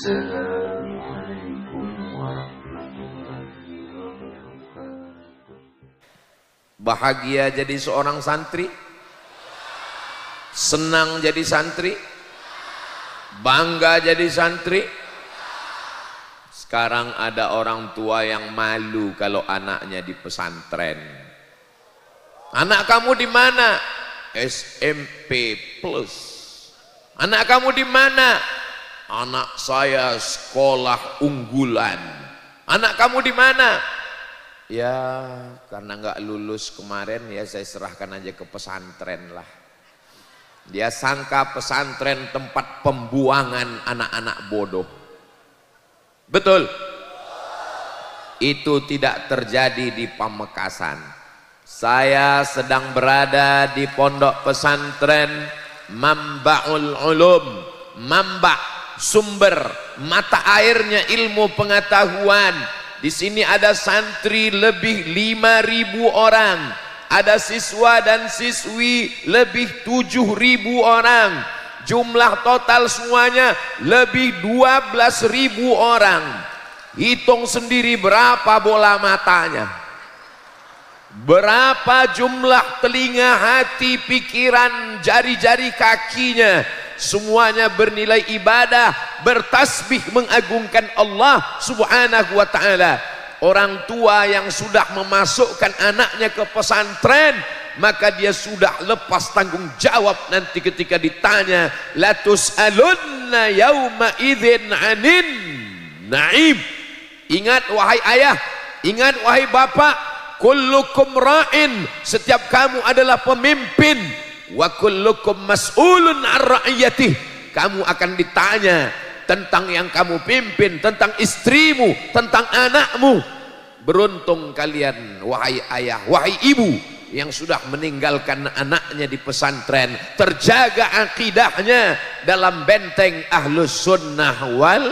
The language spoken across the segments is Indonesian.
Assalamualaikum warahmatullahi wabarakatuh. Bahagia jadi seorang santri? Senang jadi santri? Bangga jadi santri? Sekarang ada orang tua yang malu kalau anaknya di pesantren. Anak kamu di mana? SMP plus. Anak kamu di mana? Anak saya sekolah unggulan. Anak kamu di mana? Ya karena nggak lulus kemarin ya saya serahkan aja ke pesantren lah. Dia sangka pesantren tempat pembuangan anak-anak bodoh. Betul? Itu tidak terjadi di Pamekasan. Saya sedang berada di pondok pesantren Mambaul Ulum. Mamba, sumber mata airnya ilmu pengetahuan. Di sini ada santri lebih 5.000 orang. Ada siswa dan siswi lebih 7.000 orang. Jumlah total semuanya lebih 12.000 orang. Hitung sendiri berapa bola matanya, berapa jumlah telinga, hati, pikiran, jari-jari kakinya. Semuanya bernilai ibadah, bertasbih mengagungkan Allah subhanahu wa ta'ala. Orang tua yang sudah memasukkan anaknya ke pesantren, maka dia sudah lepas tanggung jawab nanti ketika ditanya la tus'alunna yauma idzin 'anin na'im. Ingat wahai ayah, ingat wahai bapak, kullukum ra'in, setiap kamu adalah pemimpin, wa kullukum mas'ulun 'an ra'iyatih, kamu akan ditanya tentang yang kamu pimpin, tentang istrimu, tentang anakmu. Beruntung kalian wahai ayah, wahai ibu yang sudah meninggalkan anaknya di pesantren, terjaga akidahnya dalam benteng ahlus sunnah wal.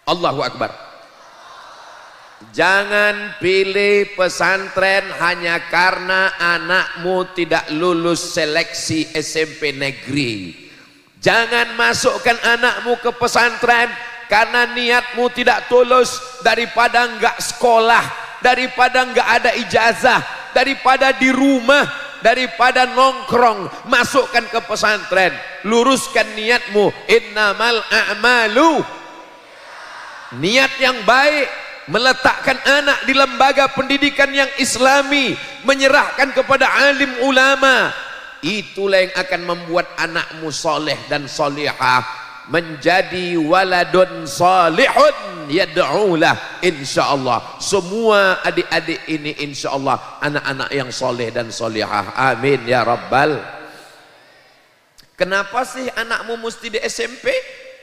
Allahu Akbar. Jangan pilih pesantren hanya karena anakmu tidak lulus seleksi SMP negeri. Jangan masukkan anakmu ke pesantren karena niatmu tidak tulus, daripada enggak sekolah, daripada enggak ada ijazah, daripada di rumah, daripada nongkrong, masukkan ke pesantren. Luruskan niatmu. Innamal a'malu, niat yang baik, meletakkan anak di lembaga pendidikan yang islami, menyerahkan kepada alim ulama, itulah yang akan membuat anakmu soleh dan solihah, menjadi waladun salihun yad'ulah. insyaallah semua adik-adik ini insyaallah anak-anak yang soleh dan solihah, amin ya rabbal. Kenapa sih anakmu mesti di SMP?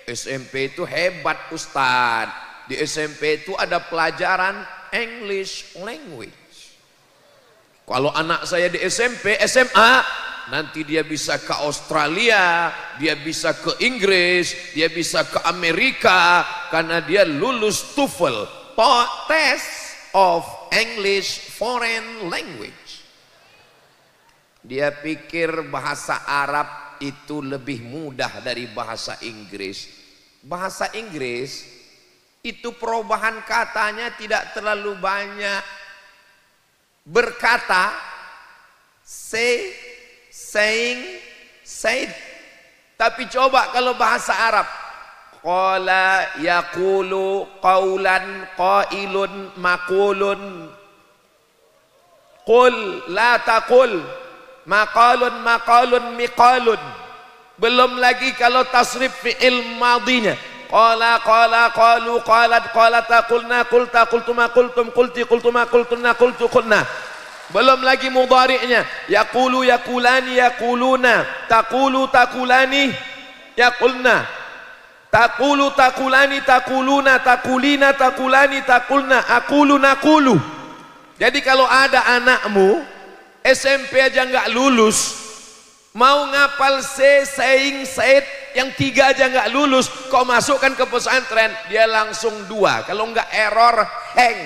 SMP itu hebat Ustadz. Di SMP itu ada pelajaran English language. Kalau anak saya di SMP, SMA, nanti dia bisa ke Australia, dia bisa ke Inggris, dia bisa ke Amerika, karena dia lulus TOEFL, Test of English Foreign Language. Dia pikir bahasa Arab itu lebih mudah dari bahasa Inggris. Bahasa Inggris itu perubahan katanya tidak terlalu banyak. Berkata, say, saying, said. Tapi coba kalau bahasa Arab, qala yaqulu qawlan qailun maqulun, qul la taqul maqalun maqalun miqalun. Belum lagi kalau tasrif fi'il madinya, qala qala qalu qalat qalata qulna qulta qultuma qultum qulti qultuma qultunna qultu qulna. Belum lagi mudhari'nya, yaqulu yaqulani yaquluna, taqulu taqulani yaqulna, taqulu taqulani taquluna, taqulina taqulani taqulna, aqulu naqulu. Jadi kalau ada anakmu SMP aja nggak lulus, mau ngapal say, saying, said, yang 3 aja nggak lulus, kau masukkan ke pesantren, dia langsung 2. Kalau nggak error, hang.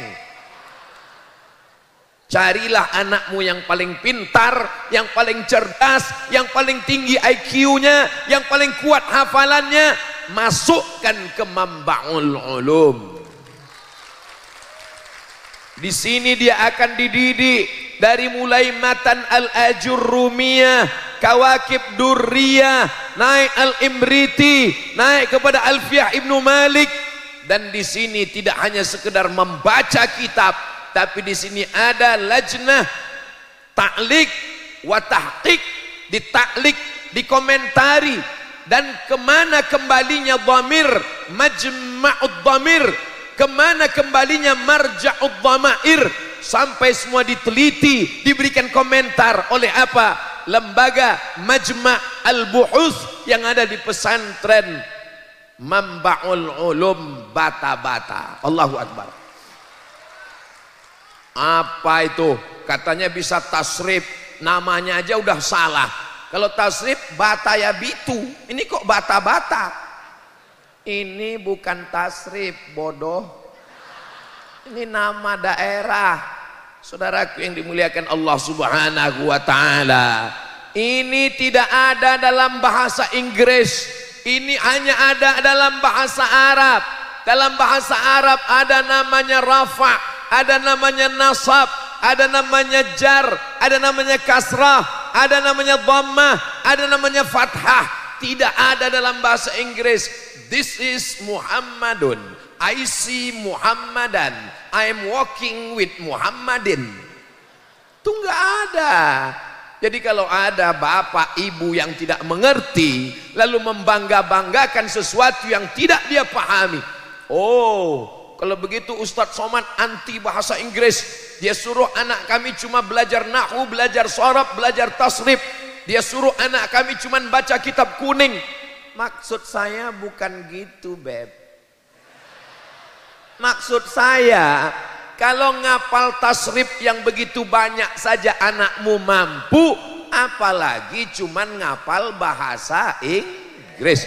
Carilah anakmu yang paling pintar, yang paling cerdas, yang paling tinggi IQ-nya, yang paling kuat hafalannya. masukkan ke Manba'ul Ulum. Di sini dia akan dididik dari mulai matan Al-Ajurrumiyah, Kawakib Durriyah, naik Al-Imriti, naik kepada Alfiyah Ibnu Malik. Dan di sini tidak hanya sekedar membaca kitab, tapi di sini ada lajnah ta'liq wa tahqiq, ditaklik, dikomentari, dan kemana kembalinya dhamir, majma'ud dhamir, kemana kembalinya marja'ud dhamair, sampai semua diteliti, diberikan komentar oleh apa? Lembaga Majma' al-Buhuth yang ada di pesantren Manba'ul Ulum Bata-Bata. Allahu Akbar. Apa itu? Katanya bisa tasrif, namanya aja udah salah. Kalau tasrif Batayabitu, ini kok Bata-Bata? Ini bukan tasrif, bodoh. Ini nama daerah. Saudaraku yang dimuliakan Allah Subhanahu wa taala, ini tidak ada dalam bahasa Inggris, ini hanya ada dalam bahasa Arab. Dalam bahasa Arab ada namanya rafa, ada namanya nasab, ada namanya jar, ada namanya kasrah, ada namanya dhammah, ada namanya fathah. Tidak ada dalam bahasa Inggris. This is Muhammadun, I see Muhammadan, I am walking with Muhammadin. Itu enggak ada. Jadi kalau ada bapak ibu yang tidak mengerti lalu membangga-banggakan sesuatu yang tidak dia pahami, oh, kalau begitu Ustadz Somad anti bahasa Inggris. Dia suruh anak kami cuma belajar nahwu, belajar sharaf, belajar tasrif. Dia suruh anak kami cuma baca kitab kuning. Maksud saya bukan gitu, Beb. Maksud saya, kalau ngapal tasrif yang begitu banyak saja anakmu mampu, apalagi cuman ngapal bahasa Inggris.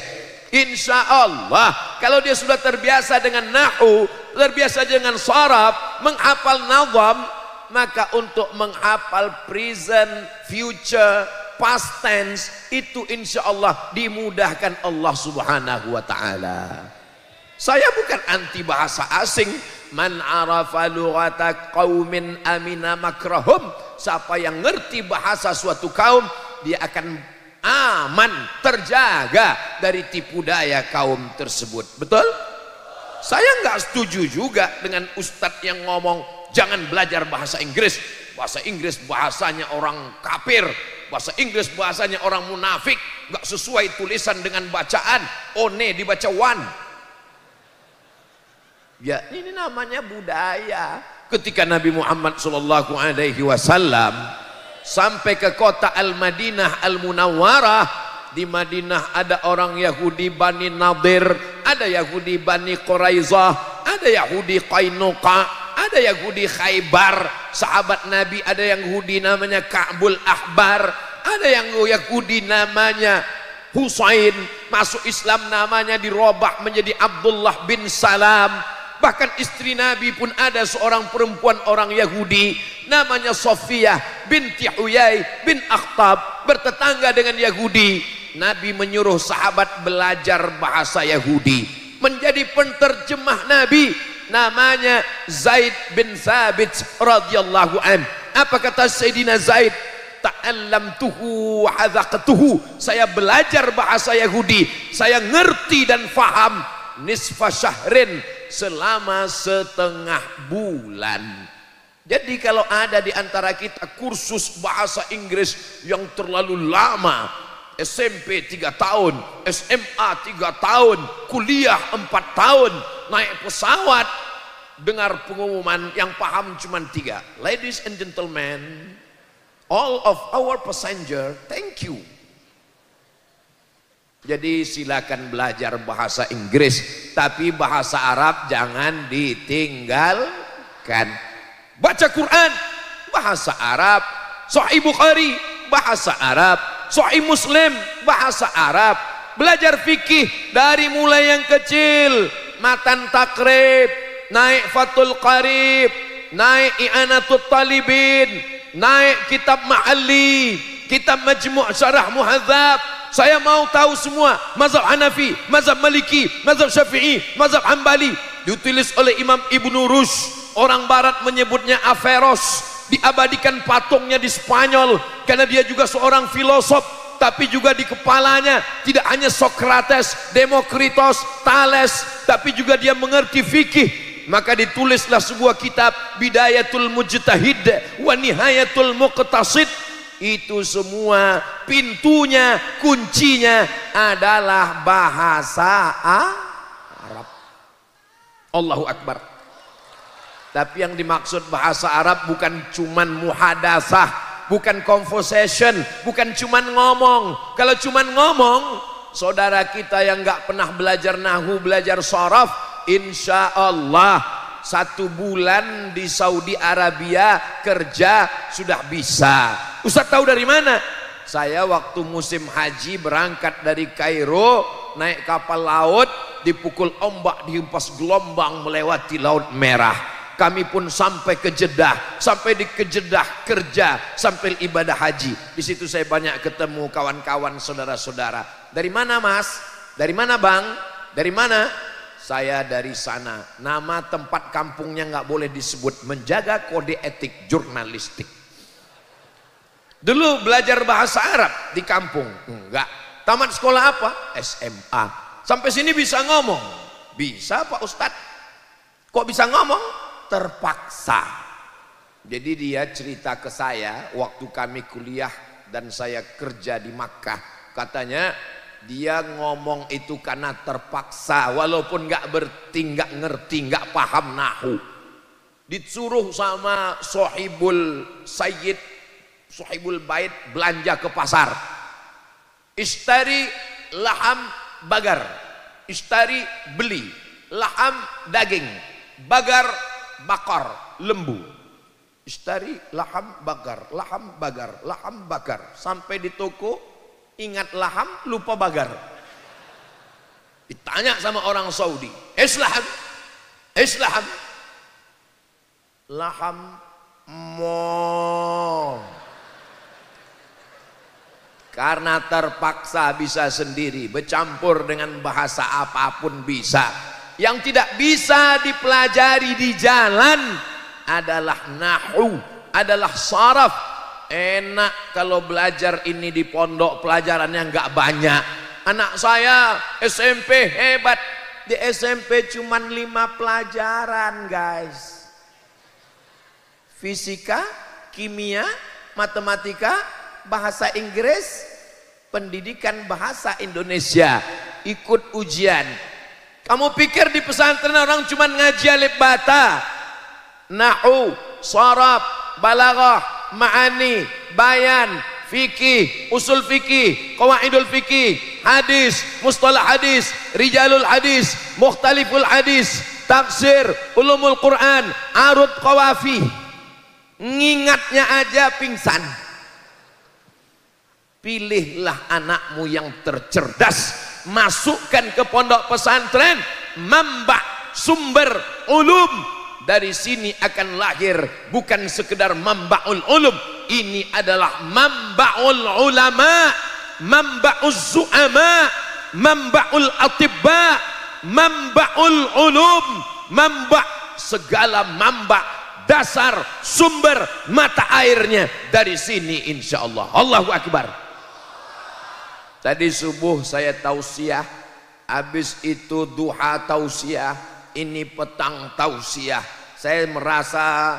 Insya Allah, kalau dia sudah terbiasa dengan nahwu, terbiasa dengan sharaf, menghafal nazam, maka untuk menghafal present, future, past tense, itu insya Allah dimudahkan Allah Subhanahu wa ta'ala. Saya bukan anti bahasa asing. Man arafa lughata qaumin amina makrahum. Siapa yang ngerti bahasa suatu kaum, dia akan aman, terjaga dari tipu daya kaum tersebut. Betul? Saya nggak setuju juga dengan ustadz yang ngomong jangan belajar bahasa Inggris. Bahasa Inggris bahasanya orang kafir, bahasa Inggris bahasanya orang munafik, nggak sesuai tulisan dengan bacaan. One dibaca one. Ya, ini namanya budaya. Ketika Nabi Muhammad SAW sampai ke kota Al-Madinah Al-Munawwarah, di Madinah ada orang Yahudi Bani Nadir, ada Yahudi Bani Quraizah, ada Yahudi Qainuqa, ada Yahudi Khaybar. Sahabat Nabi ada yang Yahudi namanya Ka'bul Ahbar, ada yang Yahudi namanya Husain, masuk Islam namanya dirubah menjadi Abdullah bin Salam. Bahkan istri Nabi pun ada seorang perempuan orang Yahudi namanya Sofiyah binti Huyai bin Akhtab, bertetangga dengan Yahudi. Nabi menyuruh sahabat belajar bahasa Yahudi, menjadi penterjemah Nabi namanya Zaid bin Thabit radhiyallahu an. Apa kata Sayyidina Zaid? Ta'allamtuhu wa hadzaqtuhu. Saya belajar bahasa Yahudi, saya ngerti dan faham nisfa syahrin, selama setengah bulan. Jadi kalau ada di antara kita kursus bahasa Inggris yang terlalu lama, SMP 3 tahun, SMA 3 tahun, kuliah 4 tahun, naik pesawat, dengar pengumuman yang paham cuma 3. Ladies and gentlemen, all of our passenger, thank you. Jadi silakan belajar bahasa Inggris, tapi bahasa Arab jangan ditinggalkan. Baca Quran bahasa Arab, Sahih Bukhari bahasa Arab, Sahih Muslim bahasa Arab. Belajar fikih dari mulai yang kecil, matan takrib, naik Fathul Qarib, naik I'anatut Talibin, naik kitab Ma'ali, kitab Majmu' Syarah Muhadzab, Saya mau tahu semua mazhab Hanafi, mazhab Maliki, mazhab Syafi'i, mazhab Hambali. Ditulis oleh Imam Ibnu Rushd. Orang barat menyebutnya Averroes. Diabadikan patungnya di Spanyol karena dia juga seorang filosof, tapi juga di kepalanya tidak hanya Socrates, Demokritos, Thales, tapi juga dia mengerti fikih. Maka ditulislah sebuah kitab Bidayatul Mujtahid wa Nihayatul Muqtasid. Itu semua pintunya, kuncinya adalah bahasa Arab. Allahu Akbar. Tapi yang dimaksud bahasa Arab bukan cuman muhadasah, bukan conversation, bukan cuman ngomong. Kalau cuman ngomong, saudara kita yang nggak pernah belajar nahu, belajar sharaf, insya Allah 1 bulan di Saudi Arabia kerja sudah bisa. Ustaz tahu dari mana? Saya waktu musim haji berangkat dari Kairo, naik kapal laut, dipukul ombak, dihempas gelombang melewati Laut Merah. Kami pun sampai ke Jeddah, sampai di Jeddah kerja sampai ibadah haji. Di situ saya banyak ketemu kawan-kawan, saudara-saudara. Dari mana Mas? Dari mana Bang? Dari mana? Saya dari sana. Nama tempat kampungnya nggak boleh disebut, menjaga kode etik jurnalistik. Dulu belajar bahasa Arab di kampung? Enggak. Tamat sekolah apa? SMA. Sampai sini bisa ngomong? Bisa Pak Ustadz. Kok bisa ngomong? Terpaksa. Jadi dia cerita ke saya waktu kami kuliah dan saya kerja di Makkah. Katanya dia ngomong itu karena terpaksa, walaupun nggak ngerti, nggak paham nahu. Disuruh sama Sohibul Sayyid, Sohibul Bait belanja ke pasar. Istari laham bagar, istari beli laham daging, bagar bakar lembu. Istari laham bagar, laham bagar, laham bakar. Sampai di toko ingat laham, lupa bagar. Ditanya sama orang Saudi, Islaham, Islaham, laham mo. Karena terpaksa bisa sendiri, bercampur dengan bahasa apapun bisa. Yang tidak bisa dipelajari di jalan adalah nahu, adalah saraf. Enak kalau belajar ini di pondok, pelajarannya nggak banyak. Anak saya SMP hebat, di SMP cuman 5 pelajaran guys. Fisika, kimia, matematika, bahasa Inggris, pendidikan bahasa Indonesia. Ikut ujian. Kamu pikir di pesantren orang cuma ngaji alif bata, nahu, sharaf, balaghah, ma'ani, bayan, fikih, usul fikih, qawaidul fikih, hadis, mustalah hadis, rijalul hadis, mukhtaliful hadis, tafsir, ulumul Quran, arud qawafi. Ngingatnya aja pingsan. Pilihlah anakmu yang tercerdas, masukkan ke pondok pesantren, mamba sumber ulum. Dari sini akan lahir bukan sekedar mambaul ulum, ini adalah mambaul ulama, mambaul zu'ama, mambaul atibba, mambaul ulum, mamba segala mamba, dasar sumber mata airnya dari sini insyaallah. Allahu Akbar. Tadi subuh saya tausiah, habis itu duha tausiah, ini petang tausiah. Saya merasa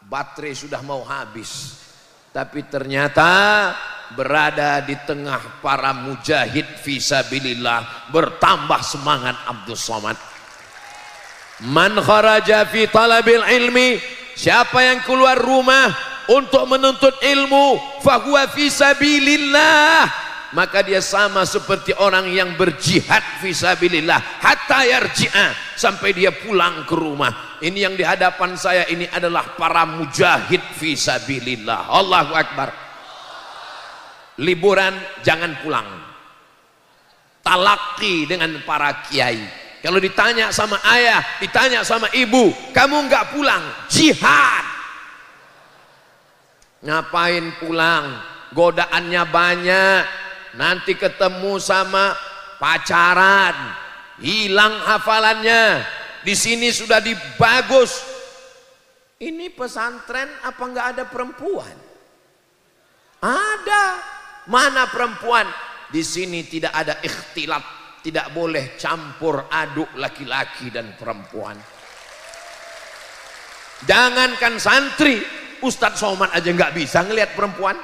baterai sudah mau habis, tapi ternyata berada di tengah para mujahid fisabilillah, bertambah semangat Abdul Somad. Man kharaja fi talabil ilmi, siapa yang keluar rumah untuk menuntut ilmu, fahuwa fisabilillah, maka dia sama seperti orang yang berjihad fisabilillah hatta yarji'a, sampai dia pulang ke rumah. Ini yang di hadapan saya ini adalah para mujahid fisabilillah. Allahu Akbar. Liburan jangan pulang, talaki dengan para kiai. Kalau ditanya sama ayah, ditanya sama ibu, kamu nggak pulang, jihad. Ngapain pulang? Godaannya banyak. nanti ketemu sama pacaran, hilang hafalannya. Di sini sudah dibagus. Ini pesantren apa nggak ada perempuan? Ada. Mana perempuan? Di sini tidak ada ikhtilat, tidak boleh campur aduk laki-laki dan perempuan. Jangankan santri, Ustadz Somad aja nggak bisa ngelihat perempuan.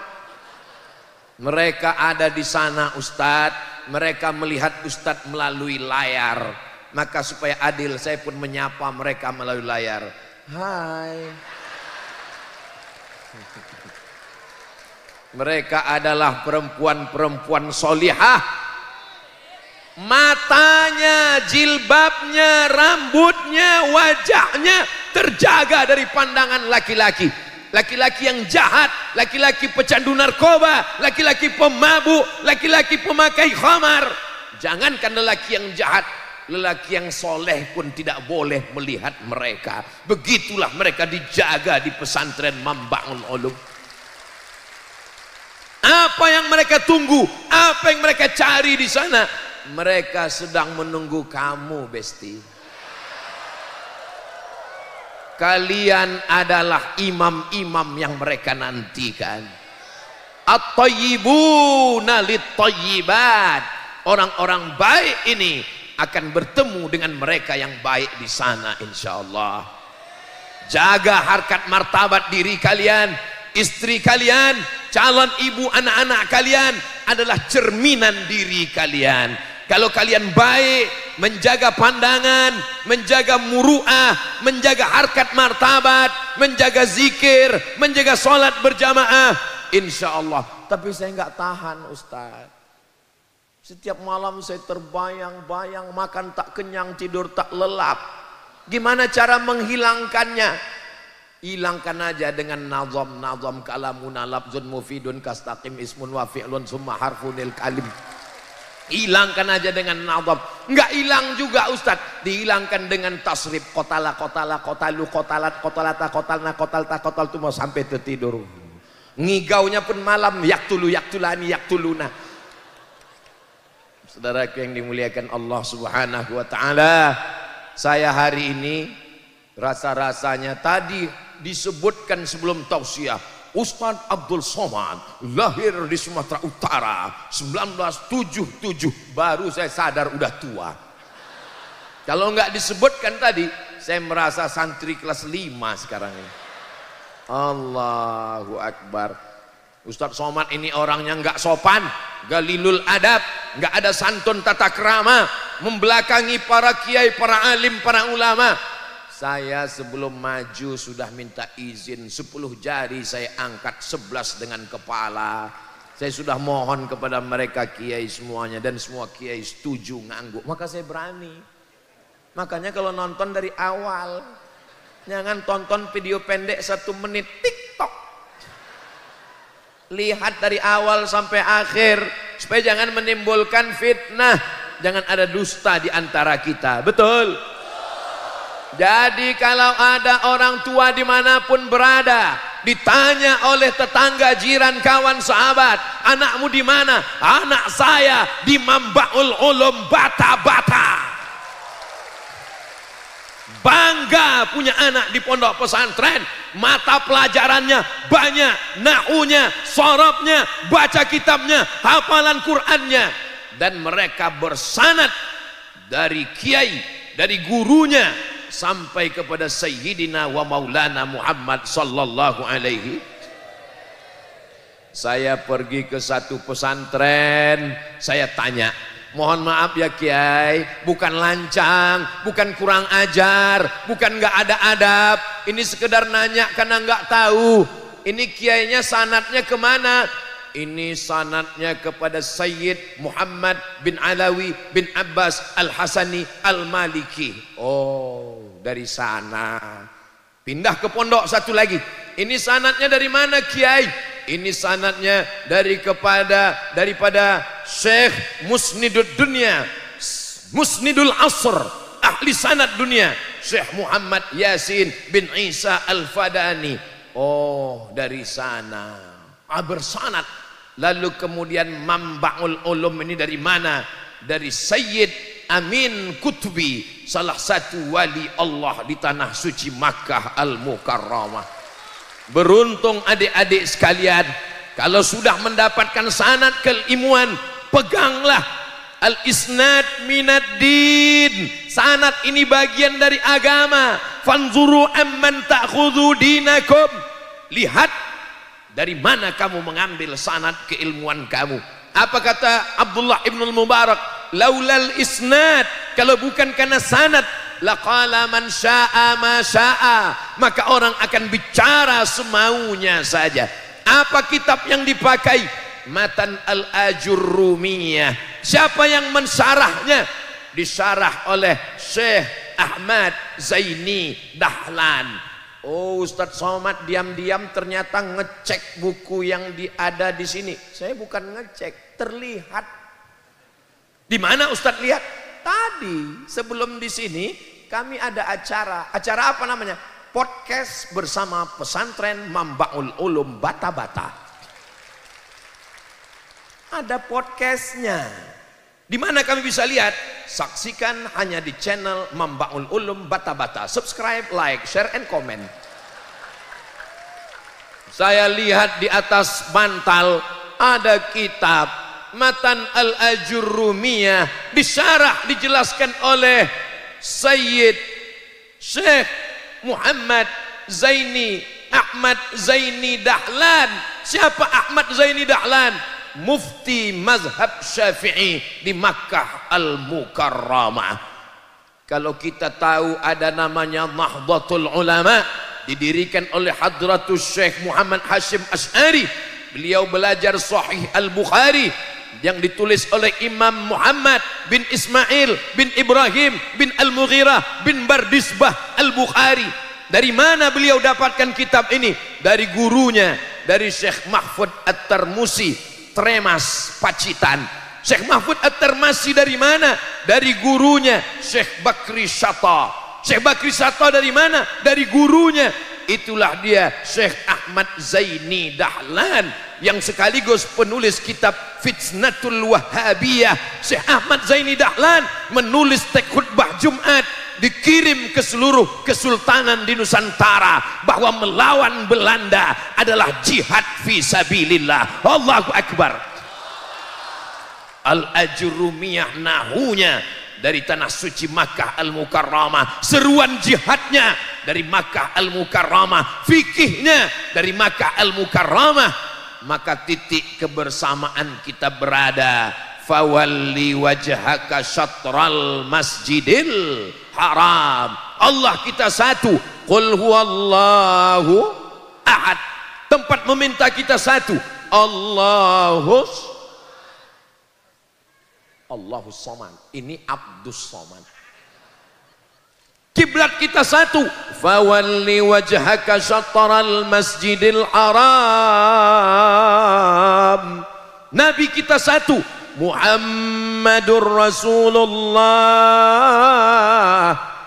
Mereka ada di sana Ustadz, mereka melihat Ustadz melalui layar. Maka supaya adil saya pun menyapa mereka melalui layar. Hai. Mereka adalah perempuan-perempuan solihah. Matanya, jilbabnya, rambutnya, wajahnya terjaga dari pandangan laki-laki. Laki-laki yang jahat, laki-laki pecandu narkoba, laki-laki pemabuk, laki-laki pemakai khamar. Jangankan lelaki yang jahat, lelaki yang soleh pun tidak boleh melihat mereka. Begitulah mereka dijaga di pesantren Mambaul Ulum. Apa yang mereka tunggu? Apa yang mereka cari di sana? Mereka sedang menunggu kamu, Besti. Kalian adalah imam-imam yang mereka nantikan. At-tayyibuna lit-tayyibat. Orang-orang baik ini akan bertemu dengan mereka yang baik di sana insyaallah. Jaga harkat martabat diri kalian, istri kalian, calon ibu anak-anak kalian adalah cerminan diri kalian. Kalau kalian baik, menjaga pandangan, menjaga muru'ah, menjaga harkat martabat, menjaga zikir, menjaga sholat berjamaah, insya Allah. Tapi saya nggak tahan Ustaz. Setiap malam saya terbayang-bayang, makan tak kenyang, tidur tak lelap. Gimana cara menghilangkannya? Hilangkan aja dengan nazam kalamuna lafzun mufidun kastaqim ismun wa fi'lun summa harfunil kalim. Hilangkan aja dengan nazam. Enggak hilang juga Ustaz. Dihilangkan dengan tasrif kotala kotalu kotalat kotalata kotalna kotalta kotal tuh mau sampai tertidur. Ngigaunya pun malam yaktulu yaktulani yaktuluna. Saudaraku yang dimuliakan Allah Subhanahu wa taala, saya hari ini rasa-rasanya tadi disebutkan sebelum tausiah, Ustadz Abdul Somad lahir di Sumatera Utara 1977. Baru saya sadar udah tua. Kalau nggak disebutkan tadi, saya merasa santri kelas 5 sekarang ini. Allahu Akbar. Ustadz Somad ini orangnya nggak sopan, galilul adab, nggak ada santun tata krama, membelakangi para kiai, para alim, para ulama. Saya sebelum maju sudah minta izin, 10 jari saya angkat, 11 dengan kepala. Saya sudah mohon kepada mereka kiai semuanya, dan semua kiai setuju ngangguk, maka saya berani. Makanya kalau nonton dari awal, jangan tonton video pendek 1 menit TikTok. Lihat dari awal sampai akhir supaya jangan menimbulkan fitnah, jangan ada dusta di antara kita. Betul? Jadi kalau ada orang tua dimanapun berada, ditanya oleh tetangga, jiran, kawan, sahabat, anakmu di mana? Anak saya di Mambaul Ulum Bata-Bata. Bangga punya anak di pondok pesantren, mata pelajarannya banyak, nahunya, sorobnya, baca kitabnya, hafalan Qur'annya, dan mereka bersanad dari kiai, dari gurunya sampai kepada Sayyidina wa Maulana Muhammad sallallahu alaihi. Saya pergi ke satu pesantren, saya tanya, mohon maaf ya kiai, bukan lancang, bukan kurang ajar, bukan nggak ada adab, ini sekedar nanya karena nggak tahu. Ini kiainya sanadnya kemana? Ini sanadnya kepada Sayyid Muhammad bin Alawi bin Abbas Al-Hasani Al-Maliki. Oh, dari sana. Pindah ke pondok satu lagi. Ini sanadnya dari mana kiai? Ini sanadnya daripada Syekh Musnidul Dunia, Musnidul Asr, ahli sanad dunia, Syekh Muhammad Yasin bin Isa Al-Fadani. Oh, dari sana. Bersanad. Lalu kemudian Mambaul Ulum ini dari mana? Dari Sayyid Amin Kutubi, salah satu wali Allah di tanah suci Makkah Al-Mukarramah. Beruntung adik-adik sekalian, kalau sudah mendapatkan sanad keilmuan, peganglah. Al-isnad minad din, sanad ini bagian dari agama. Fanzuru amman ta'khudhu dinakum, lihat dari mana kamu mengambil sanad keilmuan kamu. Apa kata Abdullah ibn al-Mubarak? Laulal isnad, kalau bukan karena sanad, laqala man syaa ma syaa, maka orang akan bicara semaunya saja. Apa kitab yang dipakai? Matan al-Ajurrumiyah. Siapa yang mensyarahnya? Disyarah oleh Syekh Ahmad Zaini Dahlan. Oh, Ustadz Somad diam-diam ternyata ngecek buku yang ada di sini. Saya bukan ngecek, terlihat. Di mana Ustadz lihat? Tadi sebelum di sini kami ada acara. Acara apa namanya? Podcast bersama pesantren Mambaul Ulum Bata-Bata. Ada podcastnya. Di mana kami bisa lihat? Saksikan hanya di channel Mambaul Ulum Bata-Bata. Subscribe, like, share, and comment. Saya lihat di atas bantal ada kitab Matan al-Ajurrumiyah, disyarah, dijelaskan oleh Sayyid Syekh Muhammad Zaini Ahmad Zaini Dahlan. Siapa Ahmad Zaini Dahlan? Mufti mazhab Syafi'i di Makkah Al-Mukarramah. Kalau kita tahu ada namanya Nahdlatul Ulama, didirikan oleh Hadratus Syekh Muhammad Hashim Asy'ari. Beliau belajar Sahih Al-Bukhari yang ditulis oleh Imam Muhammad bin Ismail bin Ibrahim bin Al-Mughirah bin Bardisbah Al-Bukhari. Dari mana beliau dapatkan kitab ini? Dari gurunya, dari Syekh Mahfud At-Tarmusi, Tremas, Pacitan. Syekh Mahfud At-Tarmusi dari mana? Dari gurunya Syekh Bakri Syata. Syekh Bakri Syata dari mana? Dari gurunya. Itulah dia Syekh Ahmad Zaini Dahlan yang sekaligus penulis kitab Fitnatul Wahhabiyah. Syekh Ahmad Zaini Dahlan menulis teks khutbah Jumat, dikirim ke seluruh kesultanan di Nusantara, bahwa melawan Belanda adalah jihad fi sabilillah. Allahu Akbar. Al-Ajurrumiyah nahunya dari tanah suci Makkah Al-Mukarramah, seruan jihadnya dari Makkah Al-Mukarramah, fikihnya dari Makkah Al-Mukarramah. Maka titik kebersamaan kita berada. Fawalli wajhaka syatral masjidil haram. Allah kita satu. Qul huwallahu ahad. Tempat meminta kita satu. Allahus Samad. Ini Abdus Samad. Kiblat kita satu. Fawalli wajhaka syatral masjidil haram. Nabi kita satu. Muhammadur Rasulullah.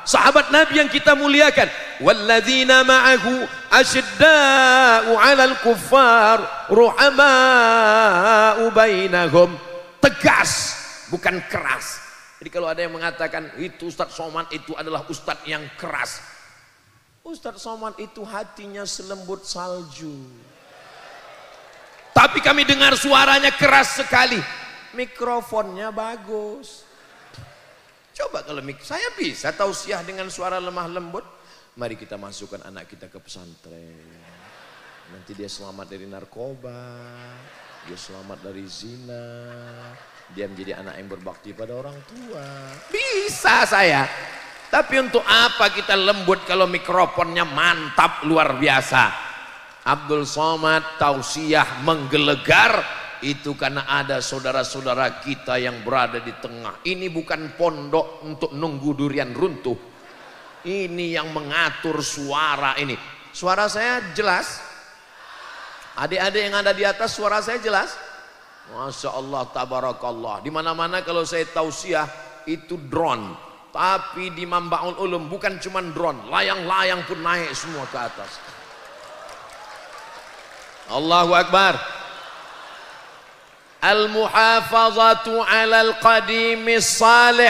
Sahabat Nabi yang kita muliakan. Walladzina ma'ahu asyidda'u 'alal kuffar ruhama'u bainahum. Tegas, bukan keras. Jadi kalau ada yang mengatakan itu Ustadz Somad itu adalah Ustadz yang keras, Ustadz Somad itu hatinya selembut salju. Tapi kami dengar suaranya keras sekali. Mikrofonnya bagus. Coba kalau saya bisa tausiah dengan suara lemah lembut. Mari kita masukkan anak kita ke pesantren. Nanti dia selamat dari narkoba, dia selamat dari zina, dia menjadi anak yang berbakti pada orang tua. Bisa saya. Tapi untuk apa kita lembut kalau mikrofonnya mantap luar biasa? Abdul Somad tausiah menggelegar itu karena ada saudara-saudara kita yang berada di tengah. Ini bukan pondok untuk nunggu durian runtuh. Ini yang mengatur suara ini. Suara saya jelas? Adik-adik yang ada di atas, suara saya jelas? Masya Allah, tabarakallah. Di mana-mana kalau saya tausiah itu drone. Tapi di Mambaul Ulum bukan cuma drone, layang-layang pun naik semua ke atas. Allahu Akbar. Al-muhafazatu 'alal qadimis salih,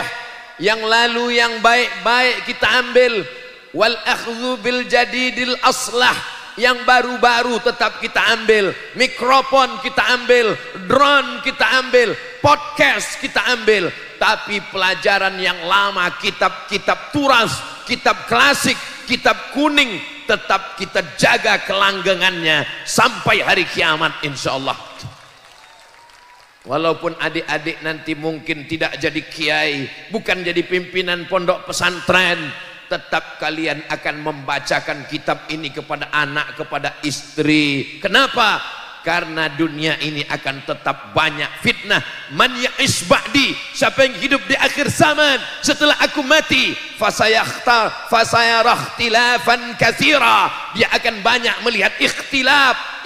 yang lalu yang baik-baik kita ambil. Wal akhdhu bil jadidil aslah, yang baru-baru tetap kita ambil. Mikrofon kita ambil, drone kita ambil, podcast kita ambil. Tapi pelajaran yang lama, kitab-kitab turas, kitab klasik, kitab kuning, tetap kita jaga kelanggengannya sampai hari kiamat insyaallah. Walaupun adik-adik nanti mungkin tidak jadi kiai, bukan jadi pimpinan pondok pesantren, tetap kalian akan membacakan kitab ini kepada anak, kepada istri. Kenapa? Karena dunia ini akan tetap banyak fitnah. Man ya'ish ba'di, siapa yang hidup di akhir zaman setelah aku mati, fasayarah ikhtilafan katsira, dia akan banyak melihat ikhtilaf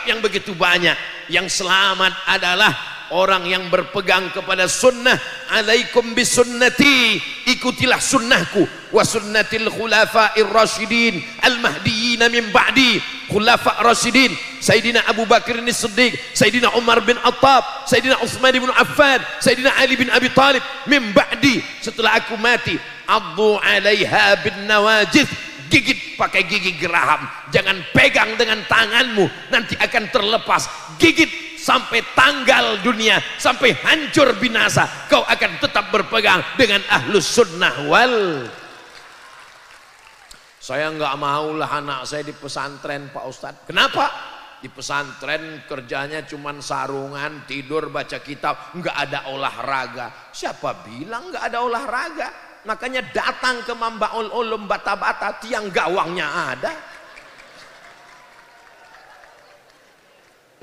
yang begitu banyak. Yang selamat adalah orang yang berpegang kepada sunnah. Alaikum bisunnati, ikutilah sunnahku, wa sunnatil khulafa'ir rasyidin al-mahdiyyin min ba'di. Khulafa' rasyidin, Sayyidina Abu Bakar as-Siddiq, Sayyidina Umar bin Attab, Sayyidina Utsman bin Affan, Sayyidina Ali bin Abi Thalib, min ba'di, setelah aku mati. Addu 'alaiha bin nawajid, gigit pakai gigi geraham, jangan pegang dengan tanganmu, nanti akan terlepas. Gigit sampai tanggal dunia, sampai hancur binasa, kau akan tetap berpegang dengan ahlus sunnah wal. Saya nggak maulah anak saya di pesantren, Pak Ustadz. Kenapa? Di pesantren kerjanya cuman sarungan, tidur, baca kitab, nggak ada olahraga. Siapa bilang nggak ada olahraga? Makanya datang ke Mambaul Ulum Bata-Bata, tiang gawangnya ada.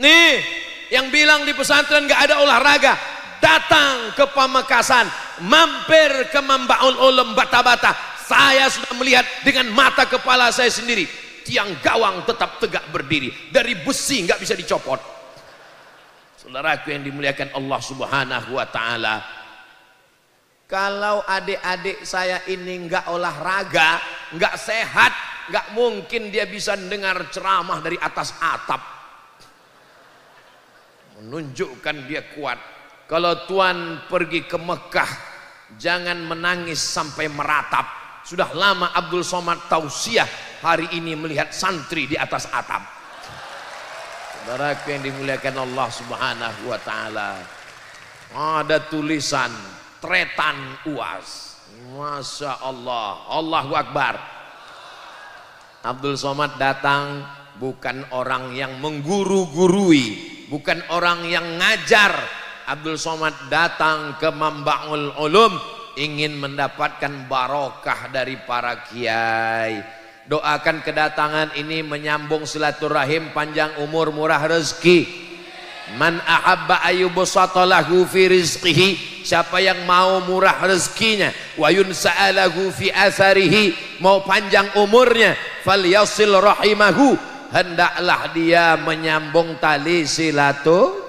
Nih, yang bilang di pesantren nggak ada olahraga, datang ke Pamekasan, mampir ke Mambaul Ulum Bata-Bata. Saya sudah melihat dengan mata kepala saya sendiri, tiang gawang tetap tegak berdiri, dari besi nggak bisa dicopot. Saudaraku yang dimuliakan Allah Subhanahu wa taala, kalau adik-adik saya ini nggak olahraga, nggak sehat, nggak mungkin dia bisa dengar ceramah dari atas atap, menunjukkan dia kuat. Kalau Tuan pergi ke Mekah, jangan menangis sampai meratap. Sudah lama Abdul Somad tausiah, hari ini melihat santri di atas atap. Saudaraku yang dimuliakan Allah Subhanahu wa taala, ada tulisan tretan UAS. Masya Allah, Allahu Akbar. Abdul Somad datang bukan orang yang mengguru-gurui, bukan orang yang ngajar. Abdul Somad datang ke Mambaul Ulum ingin mendapatkan barokah dari para kiai. Doakan kedatangan ini menyambung silaturahim, panjang umur, murah rezeki. Man ahabba ayyubsata lahu fi rizqihi, siapa yang mau murah rezekinya, wa yunsa'alahu fi atharihi, mau panjang umurnya, falyasil rahimahu, hendaklah dia menyambung tali silaturahim.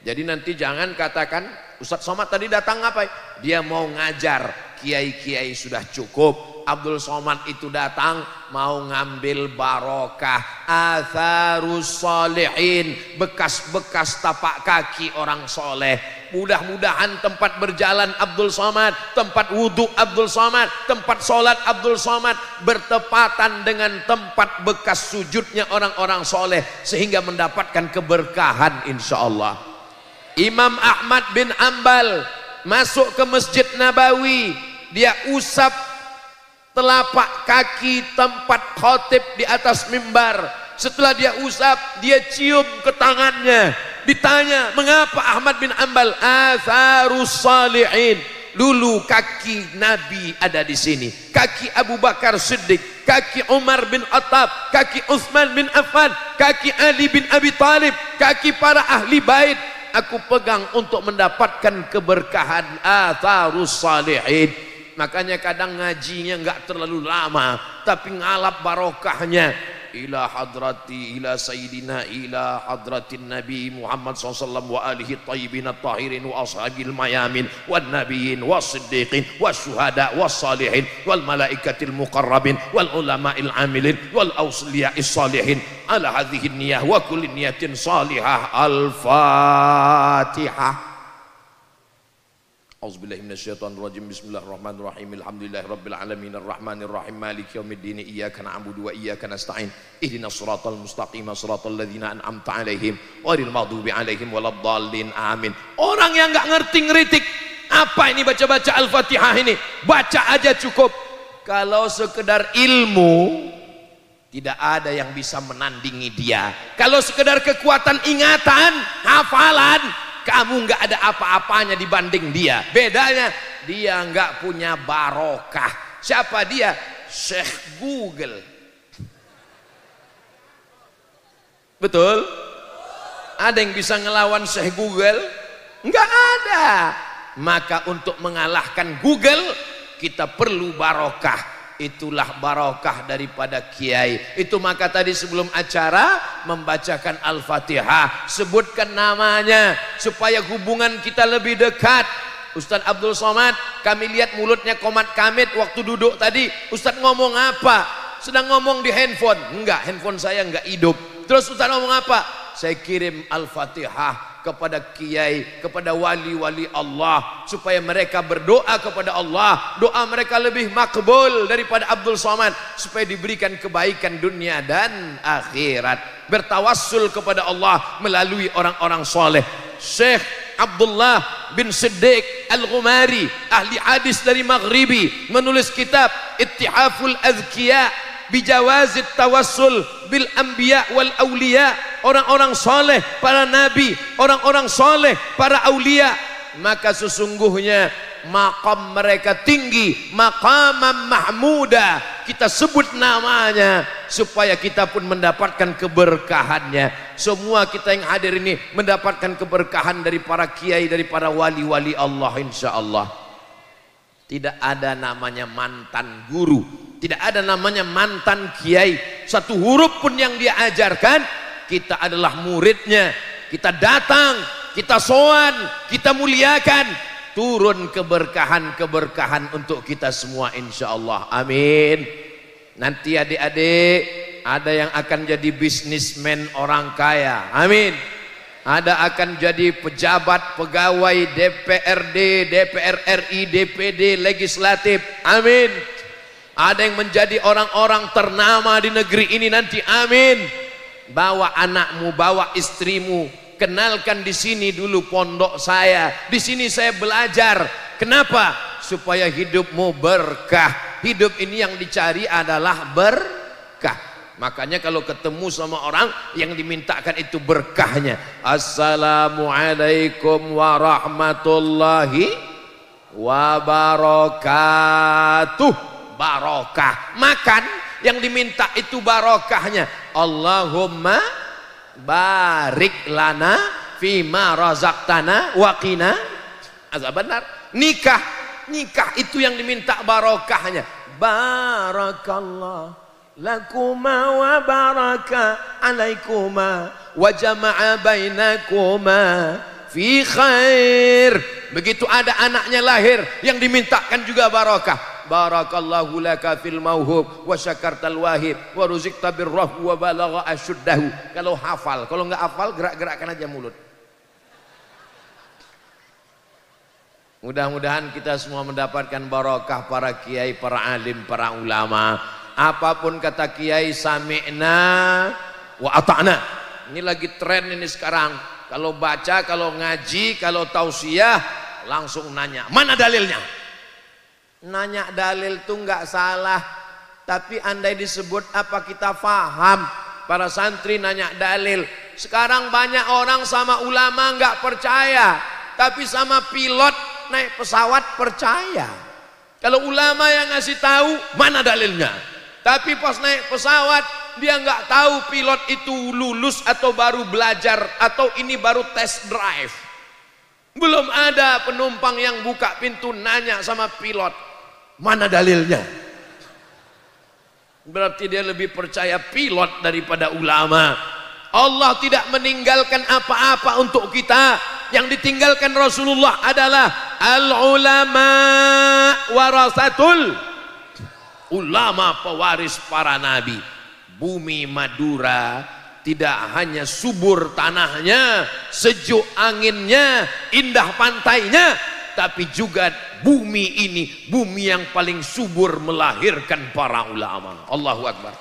Jadi nanti jangan katakan Ustadz Somad tadi datang ngapain? Dia mau ngajar, kiai-kiai sudah cukup. Abdul Somad itu datang mau ngambil barokah, atharus solihin, bekas-bekas tapak kaki orang soleh. Mudah-mudahan tempat berjalan Abdul Somad, tempat wudhu Abdul Somad, tempat sholat Abdul Somad bertepatan dengan tempat bekas sujudnya orang-orang soleh, sehingga mendapatkan keberkahan insya Allah. Imam Ahmad bin Ambal masuk ke Masjid Nabawi, dia usap telapak kaki tempat khotib di atas mimbar. Setelah dia usap, dia cium ke tangannya. Ditanya, mengapa Ahmad bin Ambal? Atharus salihin, dulu kaki Nabi ada di sini, kaki Abu Bakar Siddiq, kaki Umar bin Attab, kaki Utsman bin Affan, kaki Ali bin Abi Thalib, kaki para ahli bait, aku pegang untuk mendapatkan keberkahan atharus salihin. Makanya kadang ngajinya nggak terlalu lama, tapi ngalap barokahnya. ila hadrati ila sayyidina ila hadratin nabi Muhammad SAW wa alihi tayyibin at-tahirin wa ashabil mayamin wan nabiyyin was siddiqin was syuhada was salihin wal malaikatil muqarrabin wal ulama'il amilin wal awliya'is salihin ala hadhihi niyyah wa kulli niyatin salihah. Al-Fatihah. A'udzubillahi minasyaitonirrajim. Bismillahirrahmanirrahim. Alhamdulillahirabbil alamin arrahmanir rahim maliki yaumiddin iyyaka na'budu wa iyyaka nasta'in ihdinas siratal mustaqim siratal ladzina an'amta 'alaihim ghairil maghdubi 'alaihim waladdallin. Amin. Orang yang enggak ngerti ngeritik, apa ini baca-baca Al-Fatihah ini? Baca aja cukup. Kalau sekedar ilmu, tidak ada yang bisa menandingi dia. Kalau sekedar kekuatan ingatan, hafalan, kamu nggak ada apa-apanya dibanding dia. Bedanya dia nggak punya barokah. Siapa dia? Syekh Google. Betul? Ada yang bisa ngelawan Syekh Google? Nggak ada. Maka untuk mengalahkan Google kita perlu barokah. Itulah barokah daripada kiai. Itu maka tadi sebelum acara membacakan Al-Fatihah, sebutkan namanya supaya hubungan kita lebih dekat. Ustaz Abdul Somad, kami lihat mulutnya komat kamit waktu duduk tadi. Ustaz ngomong apa? Sedang ngomong di handphone. Enggak, handphone saya enggak hidup. Terus Ustaz ngomong apa? Saya kirim Al-Fatihah kepada kiai, kepada wali-wali Allah, supaya mereka berdoa kepada Allah, doa mereka lebih makbul daripada Abdul Somad, supaya diberikan kebaikan dunia dan akhirat. Bertawassul kepada Allah melalui orang-orang soleh. Syekh Abdullah bin Siddiq Al-Ghumari, ahli hadis dari Maghribi, menulis kitab Ittihaful Azkiya bijawazit tawassul bil anbiya wal awliya. Orang-orang soleh, para nabi, orang-orang soleh, para aulia, maka sesungguhnya maqam mereka tinggi, maqamam mahmuda. Kita sebut namanya supaya kita pun mendapatkan keberkahannya. Semua kita yang hadir ini mendapatkan keberkahan dari para kiai, dari para wali-wali Allah, insya Allah. Tidak ada namanya mantan guru, tidak ada namanya mantan kiai. Satu huruf pun yang dia ajarkan, kita adalah muridnya. Kita datang, kita sowan, kita muliakan, turun keberkahan-keberkahan untuk kita semua, insya Allah. Amin. Nanti adik-adik ada yang akan jadi bisnismen orang kaya. Amin. Ada akan jadi pejabat, pegawai DPRD, DPR RI, DPD, legislatif. Amin. Ada yang menjadi orang-orang ternama di negeri ini nanti. Amin. Bawa anakmu, bawa istrimu, kenalkan di sini dulu pondok saya. Di sini saya belajar. Kenapa? Supaya hidupmu berkah. Hidup ini yang dicari adalah berkah. Makanya kalau ketemu sama orang yang dimintakan itu berkahnya. Assalamualaikum warahmatullahi wabarakatuh. Barokah. Makan yang diminta itu barokahnya. Allahumma barik lana fima razaqtana wa qina azabannar. Nikah, nikah itu yang diminta barokahnya. Barakallah lakuma wa baraka alaikuma wa jama'a bainakuma fi khair. Begitu ada anaknya lahir yang dimintakan juga barokah. Barakallahu laka fil mauhub wa syakartal wahib wa ruzikta birrahu wa balagha asyuddahu. Kalau hafal, kalau enggak hafal gerak-gerakkan aja mulut. Mudah-mudahan kita semua mendapatkan barokah para kiai, para alim, para ulama. Apapun kata kiai, sami'na wa ata'na. Ini lagi tren ini sekarang. Kalau baca, kalau ngaji, kalau tausiah langsung nanya, mana dalilnya? Nanya dalil tuh nggak salah, tapi andai disebut apa kita faham. Para santri nanya dalil. Sekarang banyak orang sama ulama nggak percaya, tapi sama pilot naik pesawat percaya. Kalau ulama yang ngasih tahu mana dalilnya, tapi pas naik pesawat dia nggak tahu pilot itu lulus atau baru belajar atau ini baru test drive. Belum ada penumpang yang buka pintu nanya sama pilot, mana dalilnya? Berarti dia lebih percaya pilot daripada ulama. Allah tidak meninggalkan apa-apa untuk kita. Yang ditinggalkan Rasulullah adalah al-ulama warasatul, ulama pewaris para nabi. Bumi Madura tidak hanya subur tanahnya, sejuk anginnya, indah pantainya, tapi juga bumi ini bumi yang paling subur melahirkan para ulama. Allahu Akbar.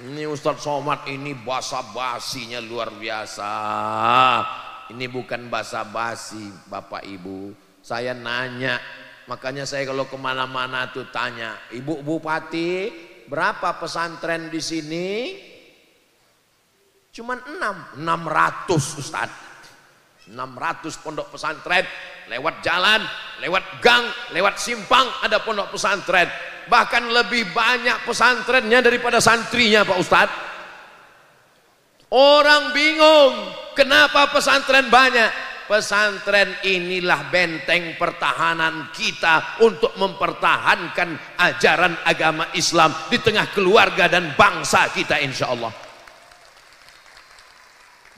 Ini Ustadz Somad ini basa-basinya luar biasa. Ini bukan basa-basi Bapak Ibu. Saya nanya, makanya saya kalau kemana-mana tuh tanya, Ibu Bupati, berapa pesantren di sini? Cuman 600 Ustadz. 600 pondok pesantren, lewat jalan, lewat gang, lewat simpang ada pondok pesantren. Bahkan lebih banyak pesantrennya daripada santrinya Pak Ustadz. Orang bingung kenapa pesantren banyak. Pesantren inilah benteng pertahanan kita untuk mempertahankan ajaran agama Islam di tengah keluarga dan bangsa kita, insya Allah.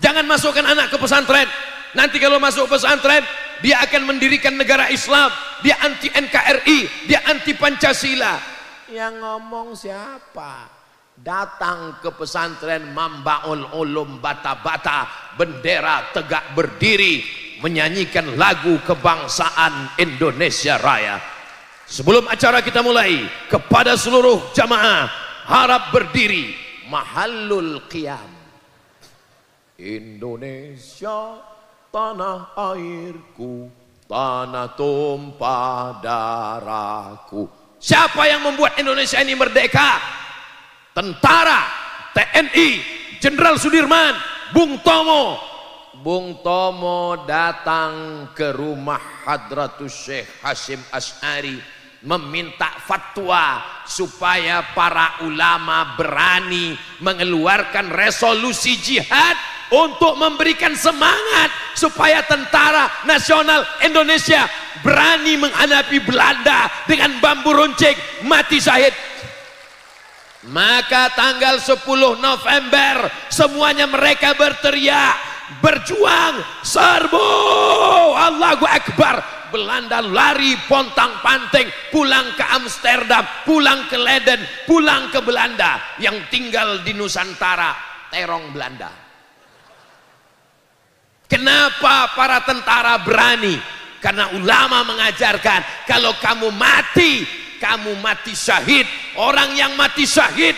Jangan masukkan anak ke pesantren. Nanti kalau masuk pesantren, dia akan mendirikan negara Islam, dia anti NKRI, dia anti Pancasila. Yang ngomong siapa? Datang ke pesantren Mambaul Ulum Bata-Bata, bendera tegak berdiri, menyanyikan lagu kebangsaan Indonesia Raya. Sebelum acara kita mulai, kepada seluruh jamaah harap berdiri. Mahallul qiyam. Indonesia tanah airku, tanah tumpah darahku. Siapa yang membuat Indonesia ini merdeka? Tentara, TNI, Jenderal Sudirman, Bung Tomo. Bung Tomo datang ke rumah Hadratus Syekh Hasyim Asy'ari meminta fatwa supaya para ulama berani mengeluarkan resolusi jihad untuk memberikan semangat supaya tentara nasional Indonesia berani menghadapi Belanda dengan bambu runcing, mati syahid. Maka tanggal 10 November semuanya mereka berteriak, berjuang, serbu, Allahu Akbar. Belanda lari pontang-panting, pulang ke Amsterdam, pulang ke Leiden, pulang ke Belanda. Yang tinggal di Nusantara terong Belanda. Kenapa para tentara berani? Karena ulama mengajarkan kalau kamu mati syahid. Orang yang mati syahid,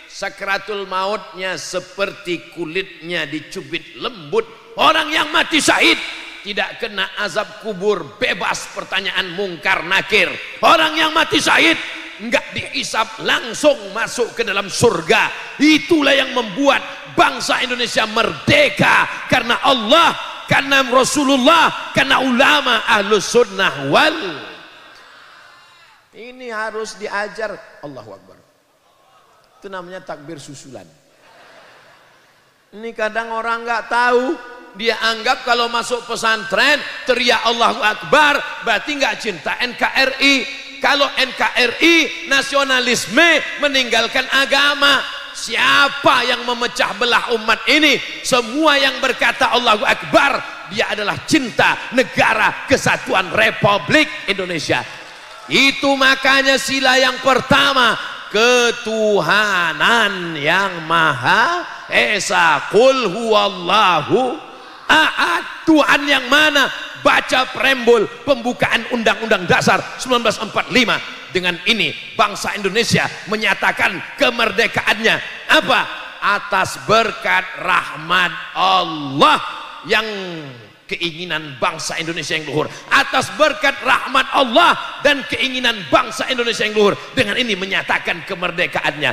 sakratul mautnya seperti kulitnya dicubit lembut. Orang yang mati syahid tidak kena azab kubur, bebas pertanyaan mungkar nakir. Orang yang mati syahid enggak dihisab, langsung masuk ke dalam surga. Itulah yang membuat bangsa Indonesia merdeka, karena Allah, karena Rasulullah, karena ulama Ahlus Sunnah wal. Ini harus diajar. Allahu Akbar. Itu namanya takbir susulan. Ini kadang orang nggak tahu. Dia anggap kalau masuk pesantren teriak Allahu Akbar berarti nggak cinta NKRI. Kalau NKRI nasionalisme, meninggalkan agama. Siapa yang memecah belah umat ini? Semua yang berkata Allahu Akbar, dia adalah cinta negara kesatuan Republik Indonesia. Itu makanya sila yang pertama, ketuhanan yang Maha Esa. Qul huwallahu ahad. Tuhan yang mana? Baca preambul pembukaan Undang-Undang Dasar 1945. Dengan ini bangsa Indonesia menyatakan kemerdekaannya. Apa? Atas berkat rahmat Allah yang keinginan bangsa Indonesia yang luhur, atas berkat rahmat Allah dan keinginan bangsa Indonesia yang luhur. Dengan ini menyatakan kemerdekaannya.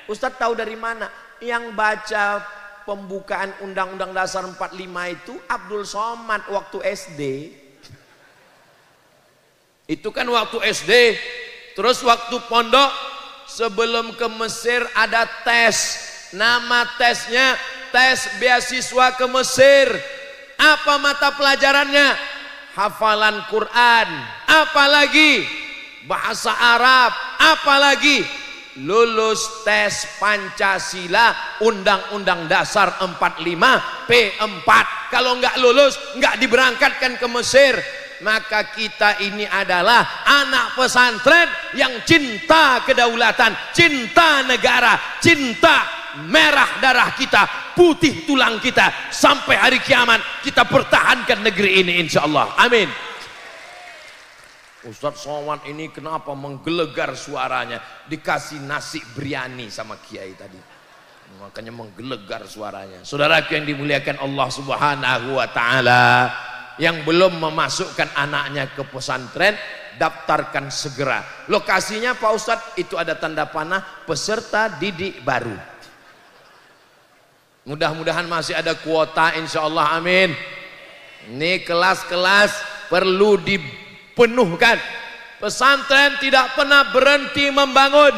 Ustadz tahu dari mana? Yang baca pembukaan Undang-Undang Dasar 45 itu Abdul Somad waktu SD. Itu kan waktu SD. Terus waktu pondok sebelum ke Mesir ada tes. Nama tesnya tes beasiswa ke Mesir. Apa mata pelajarannya? Hafalan Quran. Apalagi bahasa Arab. Apalagi lulus tes Pancasila Undang-Undang Dasar 45 P4. Kalau nggak lulus nggak diberangkatkan ke Mesir. Maka kita ini adalah anak pesantren yang cinta kedaulatan, cinta negara, cinta merah darah kita, putih tulang kita, sampai hari kiamat kita pertahankan negeri ini insyaallah. Amin. Ustadz Somad ini kenapa menggelegar suaranya? Dikasih nasi biryani sama kiai tadi, makanya menggelegar suaranya. Saudaraku yang dimuliakan Allah Subhanahu wa taala, yang belum memasukkan anaknya ke pesantren, daftarkan segera. Lokasinya Pak Ustadz, itu ada tanda panah peserta didik baru. Mudah-mudahan masih ada kuota insyaallah. Amin. Ini kelas-kelas perlu dipenuhkan. Pesantren tidak pernah berhenti membangun,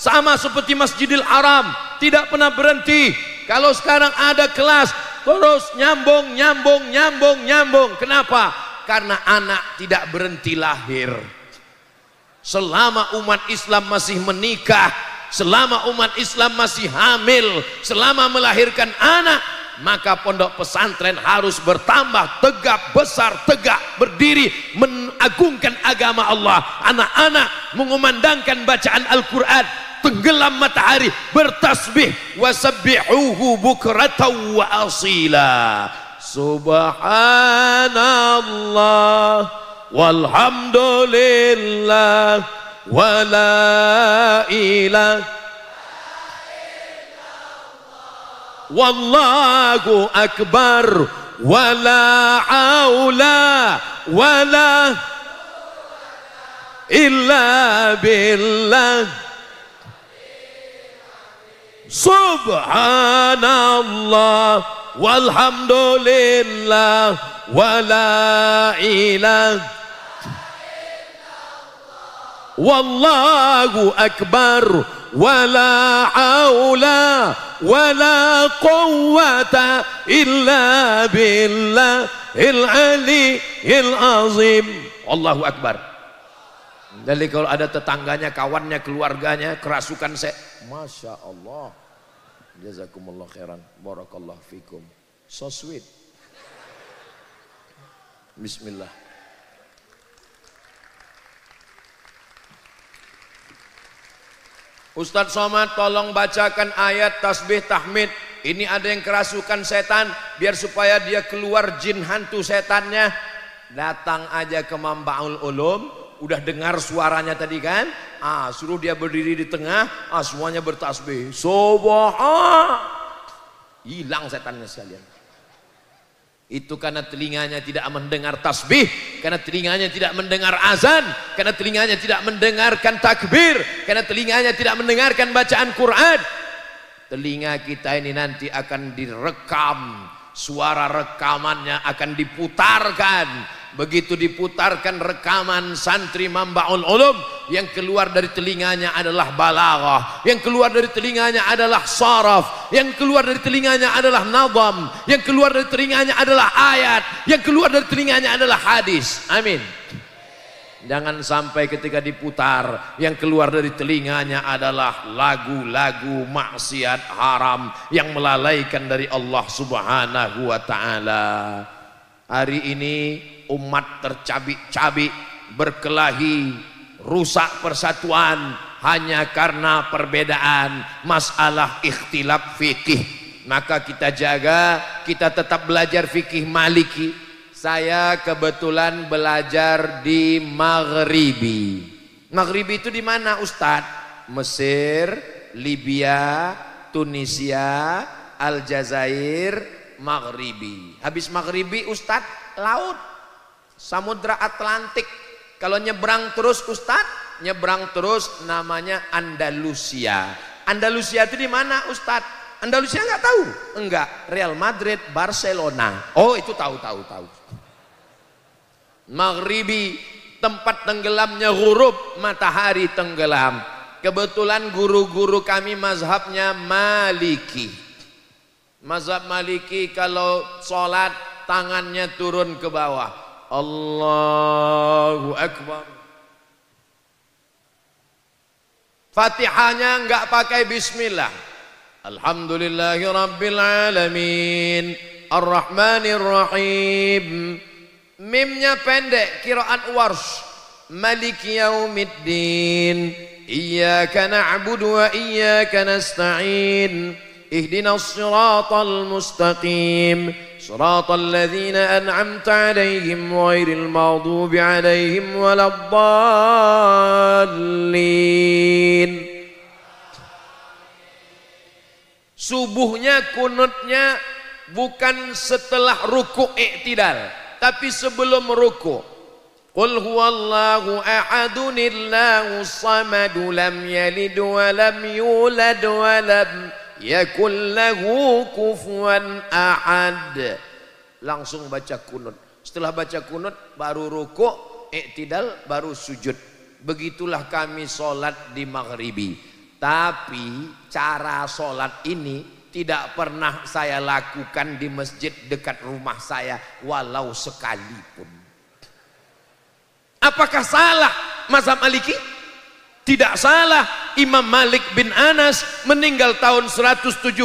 sama seperti Masjidil Haram tidak pernah berhenti. Kalau sekarang ada kelas terus nyambung. Kenapa? Karena anak tidak berhenti lahir. Selama umat Islam masih menikah, selama umat Islam masih hamil, selama melahirkan anak, maka pondok pesantren harus bertambah tegak, besar, tegak, berdiri, mengagungkan agama Allah. Anak-anak mengumandangkan bacaan Al-Quran, tenggelam matahari bertasbih, wasabbihuhu bukratan wa asila. Subhanallah walhamdulillah wala ilaha wallahu akbar wala haula wala illa billah. Subhanallah walhamdulillah wala ilaha wallahu akbar wala haula wala quwwata illa billahil aliyyil azim. Allahu akbar. Jadi kalau ada tetangganya, kawannya, keluarganya kerasukan, Masya Allah, jazakumullah khairan, barakallah fikum, so sweet. Bismillah. Ustadz Somad tolong bacakan ayat tasbih tahmid. Ini ada yang kerasukan setan, biar supaya dia keluar jin hantu setannya. Datang aja ke Mambaul Ulum, udah dengar suaranya tadi kan? Suruh dia berdiri di tengah, semuanya bertasbih. Subhan. Hilang setannya sekalian. Itu karena telinganya tidak mendengar tasbih, karena telinganya tidak mendengar azan, karena telinganya tidak mendengarkan takbir, karena telinganya tidak mendengarkan bacaan Quran. Telinga kita ini nanti akan direkam, suara rekamannya akan diputarkan. Begitu diputarkan rekaman santri Mambaul Ulum, yang keluar dari telinganya adalah balaghah, yang keluar dari telinganya adalah saraf, yang keluar dari telinganya adalah nadham, yang keluar dari telinganya adalah ayat, yang keluar dari telinganya adalah hadis. Amin. Jangan sampai ketika diputar yang keluar dari telinganya adalah lagu-lagu maksiat haram yang melalaikan dari Allah Subhanahu wa taala. Hari ini umat tercabik-cabik, berkelahi, rusak persatuan hanya karena perbedaan masalah ikhtilaf fikih. Maka kita jaga, kita tetap belajar fikih Maliki. Saya kebetulan belajar di Maghribi. Maghribi itu di mana Ustadz? Mesir, Libya, Tunisia, Aljazair, Maghribi. Habis Maghribi Ustadz, laut, Samudra Atlantik. Kalau nyebrang terus Ustadz, nyebrang terus namanya Andalusia. Andalusia itu di mana Ustadz? Andalusia nggak tahu? Enggak, Real Madrid, Barcelona. Oh itu tahu. Maghribi, tempat tenggelamnya ghurub, matahari tenggelam. Kebetulan guru-guru kami mazhabnya Maliki. Mazhab Maliki kalau sholat tangannya turun ke bawah. Allahu Akbar. Fatihahnya enggak pakai bismillah. Alhamdulillahirabbil alamin, arrahmanir rahim. Mimnya pendek, qiraat Warsh. Maliki yaumiddin, iyyaka na'budu wa iyyaka nasta'in, ihdinas siratal mustaqim, siratal ladzina an'amta 'alaihim ghairil maghdubi 'alaihim waladdallin. Subuhnya kunutnya bukan setelah ruku' i'tidal, tapi sebelum ruku'. Qul huwallahu ahadunillahu samadu lam yalid wa lam yulad wa lam yakul lahu kufuwan ahad. Langsung baca kunut. Setelah baca kunut baru rukuk, i'tidal, baru sujud. Begitulah kami sholat di maghribi. Tapi cara sholat ini tidak pernah saya lakukan di masjid dekat rumah saya walau sekalipun. Apakah salah mazhab Maliki? Tidak salah. Imam Malik bin Anas meninggal tahun 179,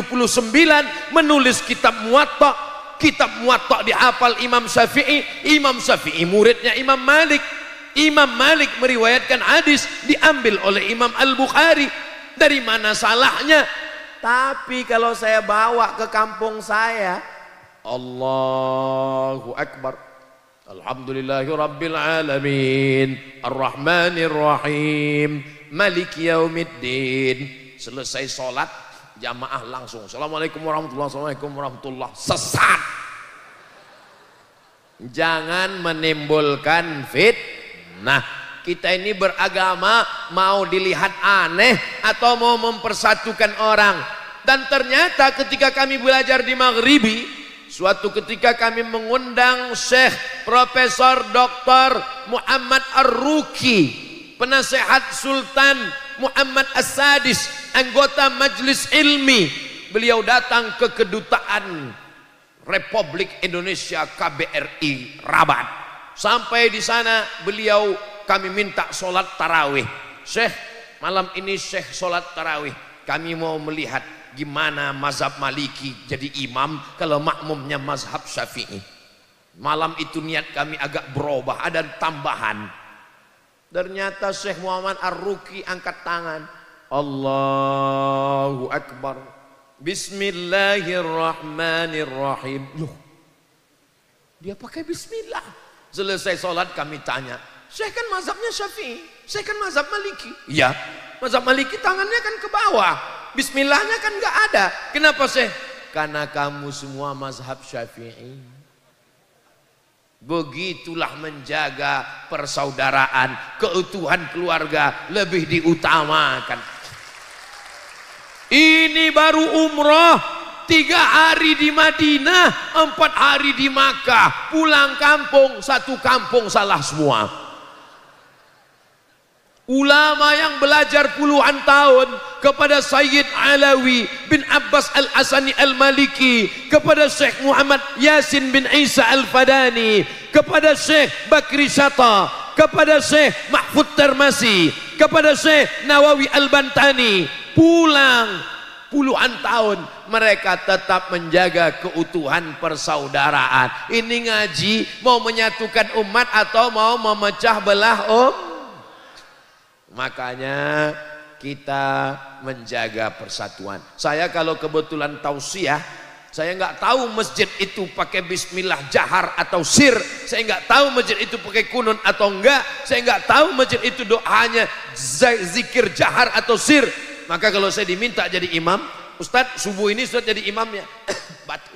menulis kitab Muwatta. Kitab Muwatta dihafal Imam Syafi'i. Imam Syafi'i muridnya Imam Malik. Imam Malik meriwayatkan hadis diambil oleh Imam Al-Bukhari. Dari mana salahnya? Tapi kalau saya bawa ke kampung saya, Allahu Akbar, alhamdulillahirabbil alamin, arrahmanir rahim, maliki yaumiddin. Selesai sholat jamaah langsung assalamualaikum warahmatullahi, sesat. Jangan menimbulkan fitnah. Kita ini beragama mau dilihat aneh atau mau mempersatukan orang. Dan ternyata ketika kami belajar di maghribi, suatu ketika kami mengundang Syekh Profesor Dr. Muhammad Ar-Ruki, penasehat Sultan Muhammad As-Sadis, anggota Majelis Ilmi. Beliau datang ke kedutaan Republik Indonesia KBRI Rabat. Sampai di sana beliau, kami minta sholat tarawih. Syekh, malam ini Syekh sholat tarawih. Kami mau melihat gimana mazhab Maliki jadi imam kalau makmumnya mazhab Syafi'i. Malam itu niat kami agak berubah, ada tambahan. Ternyata Syekh Muhammad Ar-Ruki angkat tangan. Allahu Akbar, Bismillahirrahmanirrahim. Loh, dia pakai bismillah. Selesai sholat kami tanya, Syekh kan mazhabnya Syafi'i, Syekh kan mazhab Maliki. Iya, mazhab Maliki tangannya kan ke bawah, bismillahnya kan nggak ada. Kenapa Syekh? Karena kamu semua mazhab Syafi'i. Begitulah menjaga persaudaraan, keutuhan keluarga lebih diutamakan. Ini baru umroh, 3 hari di Madinah, 4 hari di Makkah, pulang kampung, satu kampung salah semua. Ulama yang belajar puluhan tahun kepada Sayyid Alawi bin Abbas Al-Asani Al-Maliki, kepada Syekh Muhammad Yasin bin Isa Al-Fadani, kepada Syekh Bakri Syata, kepada Syekh Mahfud Termasi, kepada Syekh Nawawi Al-Bantani, pulang puluhan tahun mereka tetap menjaga keutuhan persaudaraan. Ini ngaji mau menyatukan umat atau mau memecah belah Makanya kita menjaga persatuan. Saya kalau kebetulan tausiah, saya nggak tahu masjid itu pakai bismillah jahar atau sir, saya nggak tahu masjid itu pakai kunun atau enggak, saya nggak tahu masjid itu doanya zikir jahar atau sir. Maka kalau saya diminta jadi imam, Ustadz subuh ini Ustadz jadi imamnya, batu.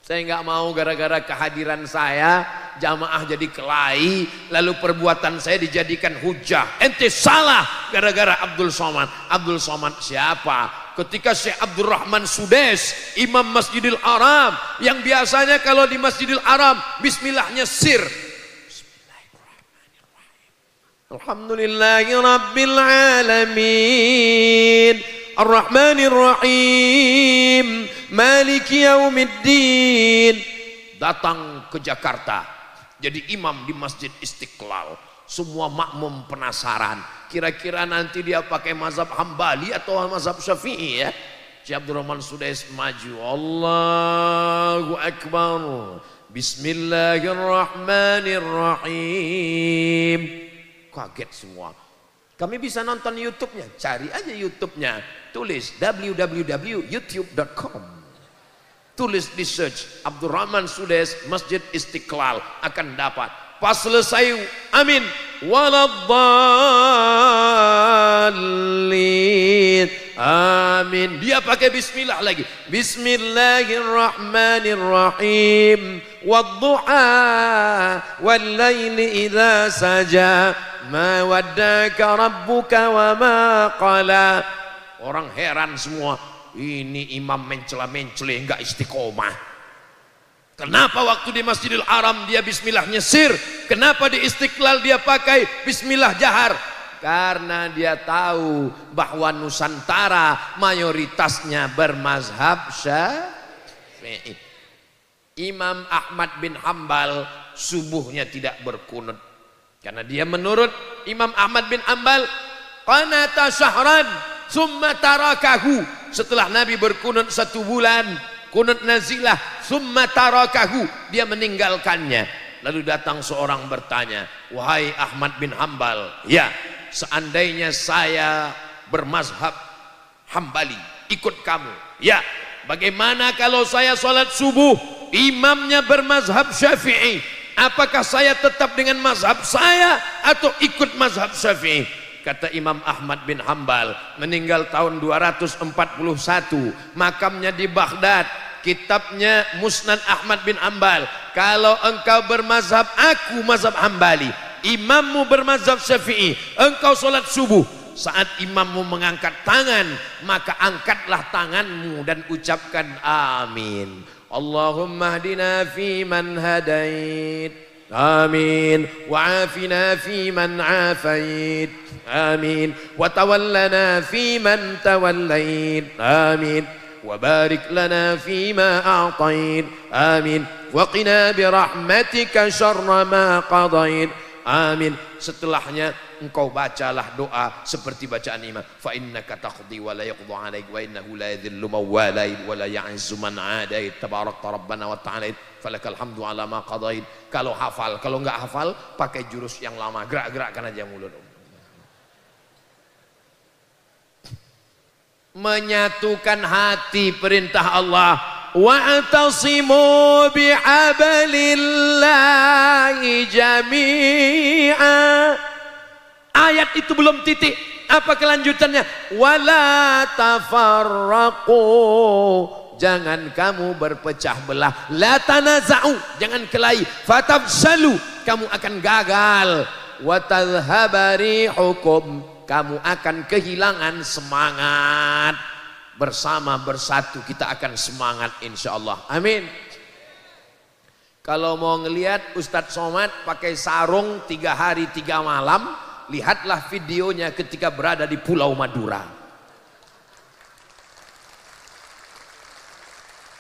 Saya nggak mau gara-gara kehadiran saya jamaah jadi kelahi, lalu perbuatan saya dijadikan hujah. Ente salah gara-gara Abdul Somad. Abdul Somad siapa? Ketika Syekh Abdurrahman Sudes, imam Masjidil Haram, yang biasanya kalau di Masjidil Haram bismillahnya sir. Alhamdulillahirabbil alamin, Ar-Rahmanir-Rahim, Maliki yaumiddin. Datang ke Jakarta jadi imam di Masjid Istiqlal. Semua makmum penasaran. Kira-kira nanti dia pakai mazhab Hambali atau mazhab Syafi'i ya. Syekh Abdul Rahman Sudais maju. Allahu Akbar. Bismillahirrahmanirrahim. Kaget semua. Kami bisa nonton YouTube-nya. Cari aja YouTube-nya. Tulis www.youtube.com. Tulis di search Abdul Rahman Sudais Masjid Istiqlal, akan dapat. Pas selesai amin waladdallin amin, dia pakai bismillah lagi. Bismillahirrahmanirrahim. Wadduha wallaili idza saja ma waddaka rabbuka wa ma qala. Orang heran semua, ini imam mencela-mencela enggak istiqomah. Kenapa waktu di Masjidil Haram dia bismillah nyesir? Kenapa di Istiqlal dia pakai bismillah jahar? Karena dia tahu bahwa Nusantara mayoritasnya bermazhab Syafi'i. Imam Ahmad bin Hambal subuhnya tidak berkunut. Karena dia menurut Imam Ahmad bin Hambal, qanata syahran summa tarakahu. Setelah Nabi berkunut 1 bulan, kunut nazilah, summa tarakahu, dia meninggalkannya. Lalu datang seorang bertanya, wahai Ahmad bin Hambal, ya, seandainya saya bermazhab Hambali, ikut kamu, ya, bagaimana kalau saya sholat subuh imamnya bermazhab Syafi'i? Apakah saya tetap dengan mazhab saya atau ikut mazhab Syafi'i? Kata Imam Ahmad bin Hambal, meninggal tahun 241, makamnya di Baghdad. Kitabnya Musnad Ahmad bin Hambal. Kalau engkau bermazhab, aku mazhab Hambali, imammu bermazhab Syafi'i, engkau sholat subuh, saat imammu mengangkat tangan, maka angkatlah tanganmu dan ucapkan amin. Allahumma hdina fi man hadait, amin, wa afina fi man afait, amin, wa tawallana fi man tawallait, amin, wa barik lana fima a'tait, amin, wa qina birahmatika syarra ma qadait, amin. Setelahnya engkau bacalah doa seperti bacaan imam, fa innaka taqdi wa la yuqda 'alaik wa innahu la yadhillu man walait wa la ya'izzu man 'adait, tabarakta rabbana wa ta'ala falakal hamdu 'ala ma qadait. Kalau hafal, kalau enggak hafal pakai jurus yang lama, gerak-gerakkan aja mulut. Menyatukan hati perintah Allah, wa'tasimu bihablillahi jami'a. Ayat itu belum titik, apa kelanjutannya? Wala tafarraqu, jangan kamu berpecah belah. La tanaza'u, jangan kelahi. Fatafshalu, kamu akan gagal. Wa tadhhaba rihukum, kamu akan kehilangan semangat. Bersama bersatu kita akan semangat insyaallah. Amin. Kalau mau ngelihat Ustadz Somad pakai sarung 3 hari 3 malam, lihatlah videonya ketika berada di Pulau Madura.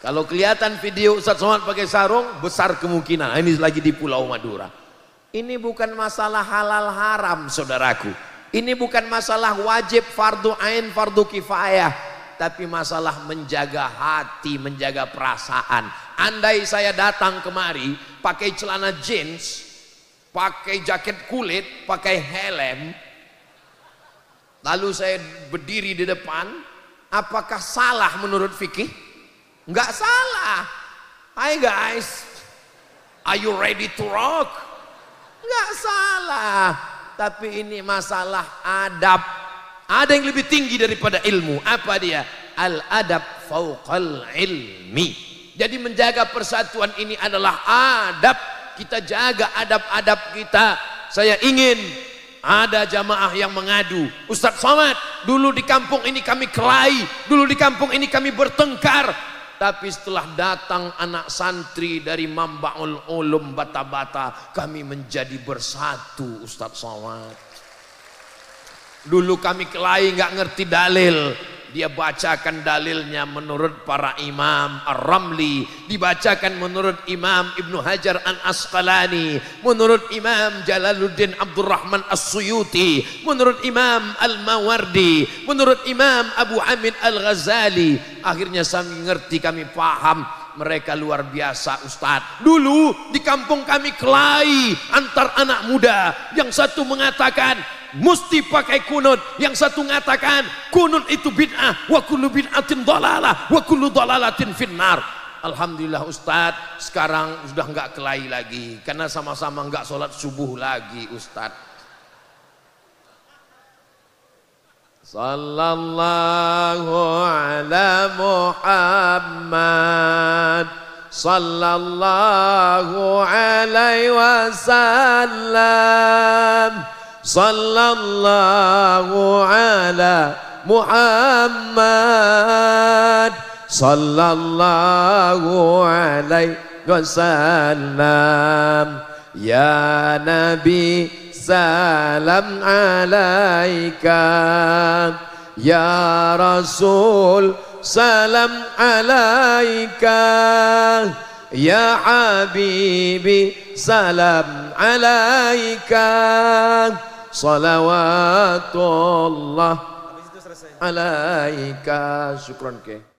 Kalau kelihatan video Ustadz Somad pakai sarung, besar kemungkinan ini lagi di Pulau Madura. Ini bukan masalah halal haram, saudaraku. Ini bukan masalah wajib, fardu ain, fardu kifayah, tapi masalah menjaga hati, menjaga perasaan. Andai saya datang kemari pakai celana jeans, pakai jaket kulit, pakai helm, lalu saya berdiri di depan, apakah salah menurut fikih? Enggak salah. Hai guys, are you ready to rock? Enggak salah. Tapi ini masalah adab. Ada yang lebih tinggi daripada ilmu. Apa dia? Al-adab fauqal ilmi. Jadi menjaga persatuan ini adalah adab. Kita jaga adab-adab kita. Saya ingin ada jamaah yang mengadu, Ustadz Somad, dulu di kampung ini kami kelahi, dulu di kampung ini kami bertengkar, tapi setelah datang anak santri dari Mambaul Ulum Bata-Bata, kami menjadi bersatu. Ustadz Somad, dulu kami kelahi nggak ngerti dalil, dia bacakan dalilnya menurut para imam Ar-Ramli, dibacakan menurut Imam Ibnu Hajar Al-Asqalani, menurut Imam Jalaluddin Abdurrahman As-Suyuti, menurut Imam Al-Mawardi, menurut Imam Abu Hamid Al-Ghazali. Akhirnya kami ngerti, kami paham. Mereka luar biasa Ustadz. Dulu di kampung kami kelahi antar anak muda. Yang satu mengatakan mesti pakai kunut, yang satu mengatakan kunut itu bid'ah, wa kullu bid'atin dhalalah, wa kullu dhalalatin finnar. Alhamdulillah Ustadz, sekarang sudah enggak kelahi lagi karena sama-sama enggak sholat subuh lagi Ustadz. Sallallahu ala Muhammad sallallahu alaihi wasallam. Sallallahu ala Muhammad sallallahu alaihi wasallam. Ya Nabi salam alaika, ya Rasul salam alaika, ya Habibi salam alaika, salawatullah alaika. Syukran ke